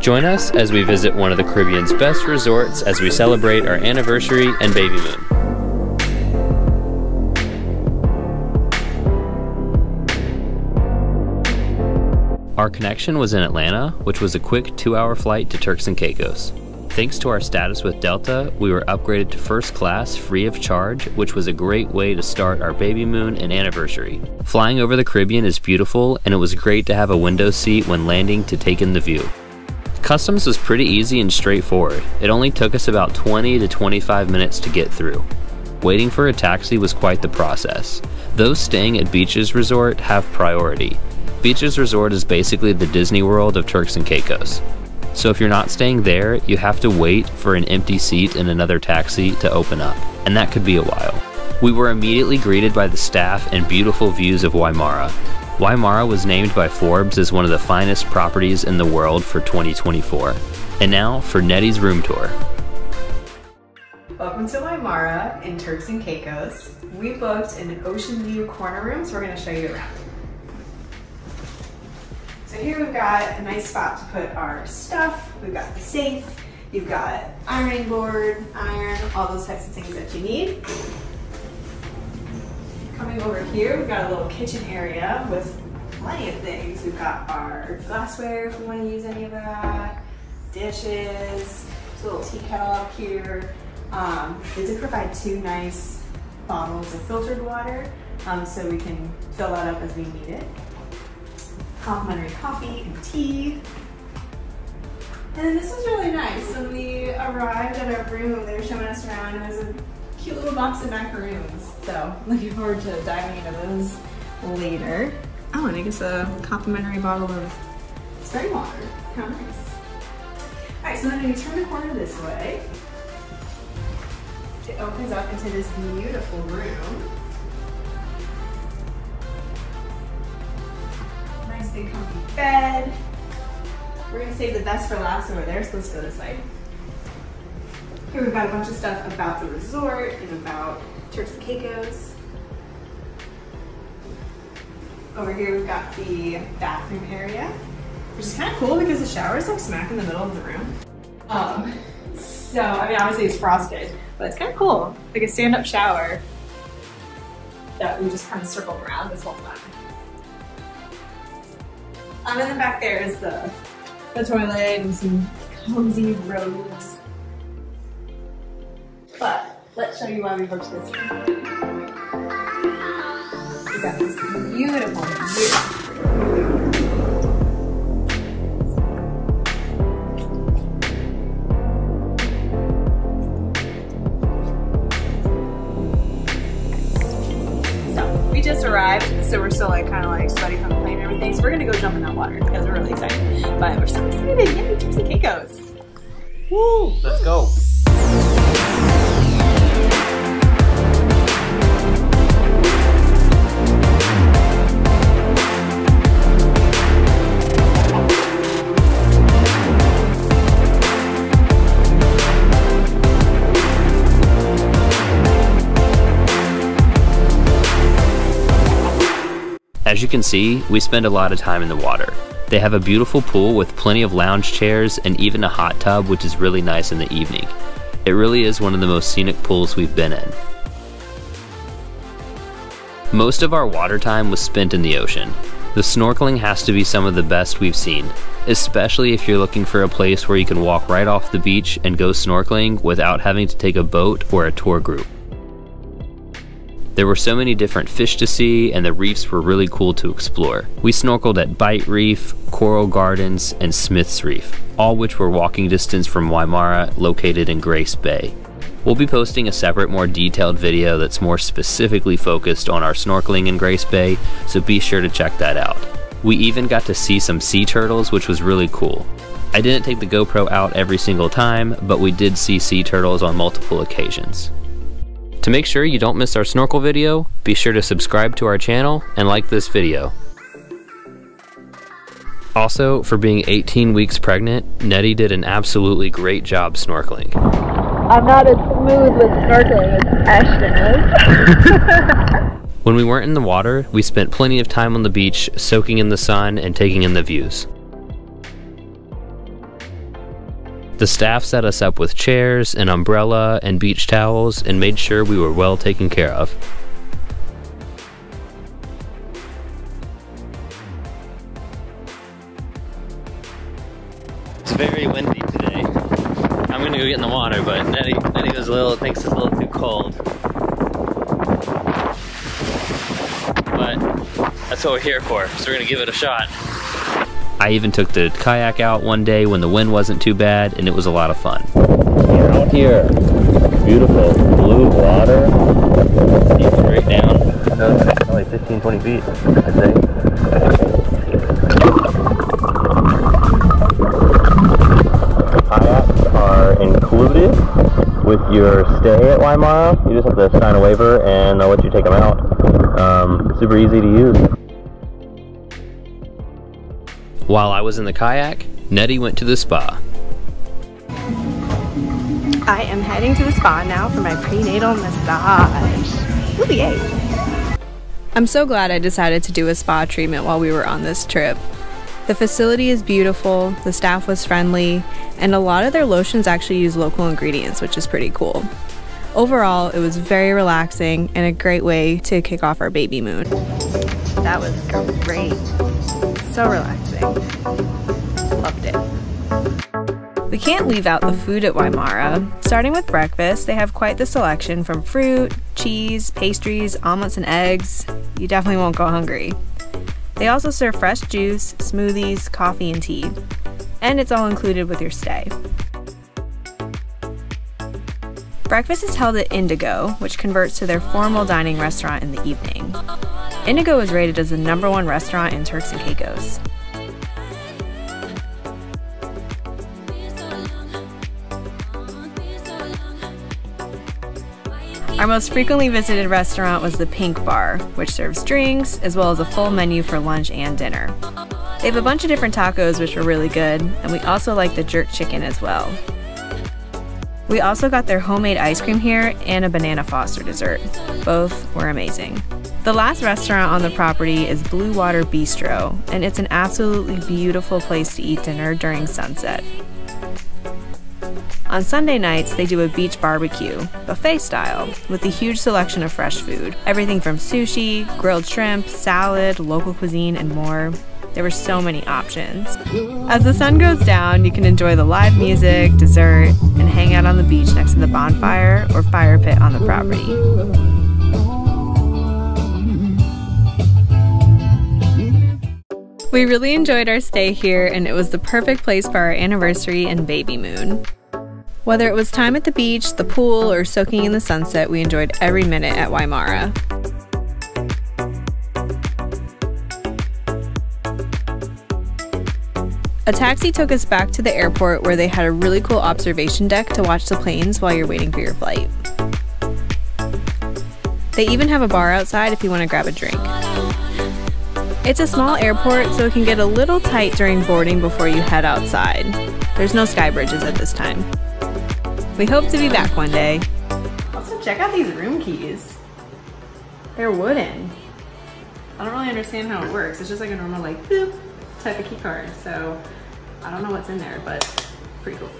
Join us as we visit one of the Caribbean's best resorts as we celebrate our anniversary and Babymoon. Our connection was in Atlanta, which was a quick 2-hour flight to Turks and Caicos. Thanks to our status with Delta, we were upgraded to first class free of charge, which was a great way to start our Babymoon and anniversary. Flying over the Caribbean is beautiful, and it was great to have a window seat when landing to take in the view. Customs was pretty easy and straightforward. It only took us about 20 to 25 minutes to get through. Waiting for a taxi was quite the process. Those staying at Beaches Resort have priority. Beaches Resort is basically the Disney World of Turks and Caicos. So if you're not staying there, you have to wait for an empty seat in another taxi to open up, and that could be a while. We were immediately greeted by the staff and beautiful views of Wymara. Wymara was named by Forbes as one of the finest properties in the world for 2024. And now for Nettie's room tour. Welcome to Wymara in Turks and Caicos. We booked an ocean view corner room, so we're going to show you around. So here we've got a nice spot to put our stuff. We've got the safe, you've got ironing board, iron, all those types of things that you need. Coming over here, we've got a little kitchen area with plenty of things. We've got our glassware if we want to use any of that, dishes, there's a little tea kettle up here. They did provide 2 nice bottles of filtered water, so we can fill that up as we need it. Complimentary coffee and tea. And then this was really nice. When we arrived at our room, they were showing us around, and there's a cute little box of macaroons. So looking forward to diving into those later. Oh, and I guess a complimentary bottle of spring water. How nice. All right, so then when you turn the corner this way, it opens up into this beautiful room. Big comfy bed. We're gonna save the best for last over there, so let's go this way. Here we've got a bunch of stuff about the resort and about Turks and Caicos. Over here we've got the bathroom area, which is kind of cool because the shower is like smack in the middle of the room. So, I mean, obviously it's frosted, but it's kind of cool. Like a stand-up shower that we just kind of circled around this whole time. And then back there is the toilet and some cozy robes. But let's show you why we booked this room. We've got this beautiful view. So we just arrived, so we're still like kind of like sweaty from the plane and everything. So we're gonna go jump in that water because we're really excited. But we're so excited! Yay, Turks and Caicos! Woo! Let's go! As you can see, we spend a lot of time in the water. They have a beautiful pool with plenty of lounge chairs and even a hot tub, which is really nice in the evening. It really is one of the most scenic pools we've been in. Most of our water time was spent in the ocean. The snorkeling has to be some of the best we've seen, especially if you're looking for a place where you can walk right off the beach and go snorkeling without having to take a boat or a tour group. There were so many different fish to see, and the reefs were really cool to explore. We snorkeled at Bite Reef, Coral Gardens, and Smith's Reef, all which were walking distance from Wymara, located in Grace Bay. We'll be posting a separate, more detailed video that's more specifically focused on our snorkeling in Grace Bay, so be sure to check that out. We even got to see some sea turtles, which was really cool. I didn't take the GoPro out every single time, but we did see sea turtles on multiple occasions. To make sure you don't miss our snorkel video, be sure to subscribe to our channel and like this video. Also, for being 18 weeks pregnant, Nettie did an absolutely great job snorkeling. I'm not as smooth with snorkeling as Ashton is. When we weren't in the water, we spent plenty of time on the beach, soaking in the sun and taking in the views. The staff set us up with chairs, an umbrella, and beach towels and made sure we were well taken care of. It's very windy today. I'm gonna go get in the water, but Nettie thinks it's a little too cold. But that's what we're here for, so we're gonna give it a shot. I even took the kayak out one day when the wind wasn't too bad, and it was a lot of fun. We're out here. Beautiful blue water. Steep straight down. Only 15-20 feet, I'd say. Kayaks are included with your stay at Wymara. You just have to sign a waiver and they'll let you take them out. Super easy to use. While I was in the kayak, Nettie went to the spa. I am heading to the spa now for my prenatal massage. Ooh, yay. I'm so glad I decided to do a spa treatment while we were on this trip. The facility is beautiful, the staff was friendly, and a lot of their lotions actually use local ingredients, which is pretty cool. Overall, it was very relaxing and a great way to kick off our Babymoon. That was great. So relaxing. Loved it. We can't leave out the food at Wymara. Starting with breakfast, they have quite the selection from fruit, cheese, pastries, omelets, and eggs. You definitely won't go hungry. They also serve fresh juice, smoothies, coffee, and tea. And it's all included with your stay. Breakfast is held at Indigo, which converts to their formal dining restaurant in the evening. Indigo is rated as the #1 restaurant in Turks and Caicos. Our most frequently visited restaurant was the Pink Bar, which serves drinks, as well as a full menu for lunch and dinner. They have a bunch of different tacos which were really good, and we also like the jerk chicken as well. We also got their homemade ice cream here and a banana foster dessert. Both were amazing. The last restaurant on the property is Blue Water Bistro, and it's an absolutely beautiful place to eat dinner during sunset. On Sunday nights, they do a beach barbecue, buffet style, with a huge selection of fresh food. Everything from sushi, grilled shrimp, salad, local cuisine, and more. There were so many options. As the sun goes down, you can enjoy the live music, dessert, and hang out on the beach next to the bonfire or fire pit on the property. We really enjoyed our stay here, and it was the perfect place for our anniversary and Babymoon. Whether it was time at the beach, the pool, or soaking in the sunset, we enjoyed every minute at Wymara. A taxi took us back to the airport where they had a really cool observation deck to watch the planes while you're waiting for your flight. They even have a bar outside if you want to grab a drink. It's a small airport, so it can get a little tight during boarding before you head outside. There's no sky bridges at this time. We hope to be back one day. Also, check out these room keys. They're wooden. I don't really understand how it works. It's just like a normal, like, boop type of key card. So I don't know what's in there, but pretty cool.